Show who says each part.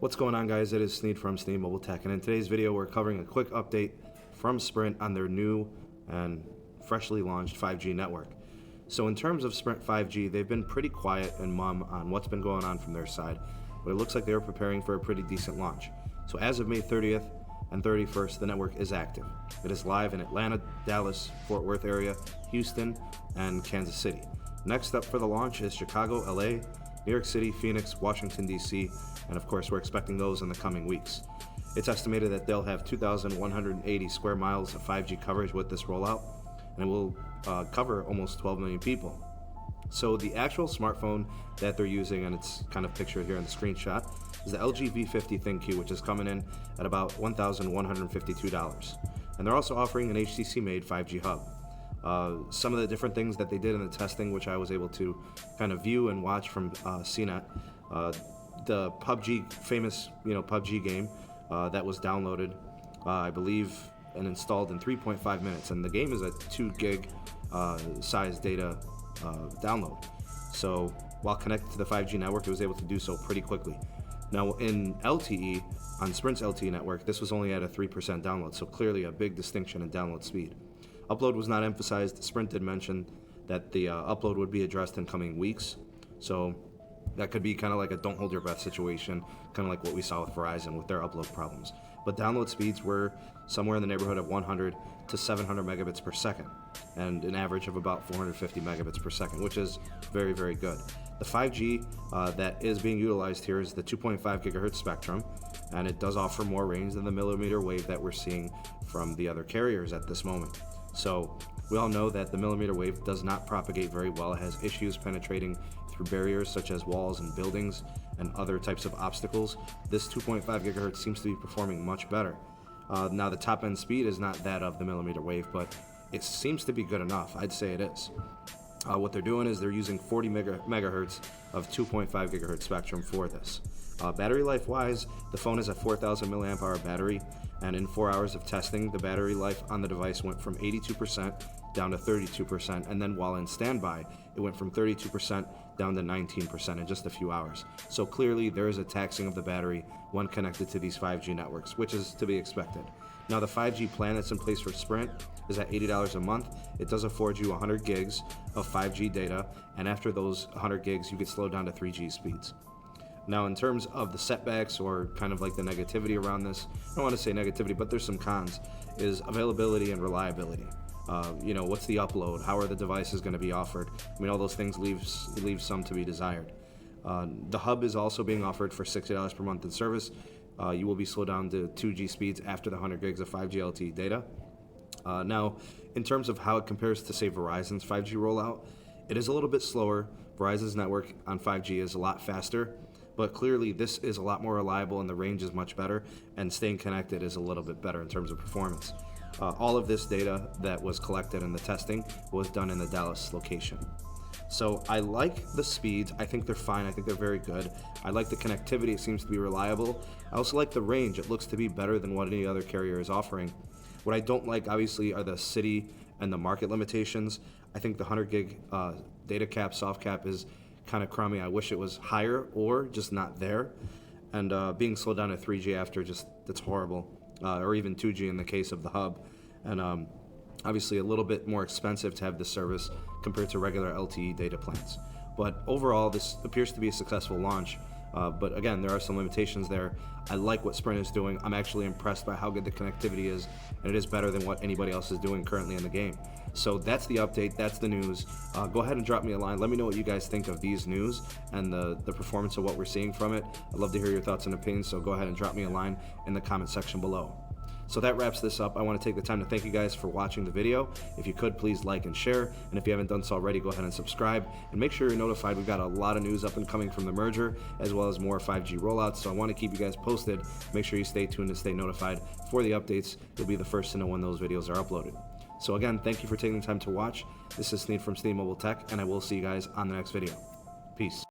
Speaker 1: What's going on, guys? It is Sneed from Sneed Mobile Tech, and in today's video we're covering a quick update from Sprint on their new and freshly launched 5G network. So in terms of Sprint 5G, they've been pretty quiet and mum on what's been going on from their side, but it looks like they were preparing for a pretty decent launch. So as of May 30th and 31st, the network is active. It is live in Atlanta, Dallas, Fort Worth area, Houston, and Kansas City. Next up for the launch is Chicago, LA, New York City, Phoenix, Washington, D.C., and of course we're expecting those in the coming weeks. It's estimated that they'll have 2,180 square miles of 5G coverage with this rollout, and it will cover almost 12 million people. So the actual smartphone that they're using, and it's kind of pictured here in the screenshot, is the LG V50 ThinQ, which is coming in at about $1,152. And they're also offering an HTC-made 5G hub. Some of the different things that they did in the testing, which I was able to kind of view and watch from CNET, the PUBG, famous PUBG game that was downloaded, I believe, and installed in 3.5 minutes. And the game is a 2 gig size data download. So while connected to the 5G network, it was able to do so pretty quickly. Now in LTE, on Sprint's LTE network, this was only at a 3% download, so clearly a big distinction in download speed. Upload was not emphasized. Sprint did mention that the upload would be addressed in coming weeks, so that could be kind of like a don't hold your breath situation, kind of like what we saw with Verizon with their upload problems. But download speeds were somewhere in the neighborhood of 100 to 700 megabits per second, and an average of about 450 megabits per second, which is very, very good. The 5G that is being utilized here is the 2.5 gigahertz spectrum, and it does offer more range than the millimeter wave that we're seeing from the other carriers at this moment. So we all know that the millimeter wave does not propagate very well. It has issues penetrating through barriers such as walls and buildings and other types of obstacles. This 2.5 gigahertz seems to be performing much better. Now the top end speed is not that of the millimeter wave, but it seems to be good enough. I'd say it is. What they're doing is they're using 40 megahertz of 2.5 gigahertz spectrum for this. Battery life wise, the phone has a 4,000 milliamp hour battery, and in 4 hours of testing, the battery life on the device went from 82% down to 32%, and then while in standby, it went from 32% down to 19% in just a few hours. So clearly there is a taxing of the battery when connected to these 5G networks, which is to be expected. Now the 5G plan that's in place for Sprint is at $80 a month. It does afford you 100 gigs of 5G data, and after those 100 gigs, you get slowed down to 3G speeds. Now, in terms of the setbacks or kind of like the negativity around this, I don't want to say negativity, but there's some cons, is availability and reliability. What's the upload? How are the devices going to be offered? I mean, all those things leave some to be desired. The hub is also being offered for $60 per month in service. You will be slowed down to 2G speeds after the 100 gigs of 5G LTE data. Now, in terms of how it compares to, say, Verizon's 5G rollout, it is a little bit slower. Verizon's network on 5G is a lot faster, but clearly this is a lot more reliable and the range is much better, and staying connected is a little bit better in terms of performance. All of this data that was collected in the testing was done in the Dallas location. So I like the speeds. I think they're fine. I think they're very good. I like the connectivity. It seems to be reliable. I also like the range. It looks to be better than what any other carrier is offering. What I don't like, obviously, are the city and the market limitations. I think the 100 gig data cap, soft cap is kind of crummy. I wish it was higher or just not there. And being slowed down to 3G after, that's horrible. Or even 2G in the case of the hub. And obviously a little bit more expensive to have this service compared to regular LTE data plans. But overall, this appears to be a successful launch. But again, there are some limitations there. I like what Sprint is doing. I'm actually impressed by how good the connectivity is, and it is better than what anybody else is doing currently in the game. So that's the update, that's the news. Go ahead and drop me a line. Let me know what you guys think of these news and the performance of what we're seeing from it. I'd love to hear your thoughts and opinions, so go ahead and drop me a line in the comment section below. So that wraps this up. I want to take the time to thank you guys for watching the video. If you could, please like and share. And if you haven't done so already, go ahead and subscribe. And make sure you're notified. We've got a lot of news up and coming from the merger, as well as more 5G rollouts. So I want to keep you guys posted. Make sure you stay tuned and stay notified for the updates. You'll be the first to know when those videos are uploaded. So again, thank you for taking the time to watch. This is Sneed from Sneed Mobile Tech, and I will see you guys on the next video. Peace.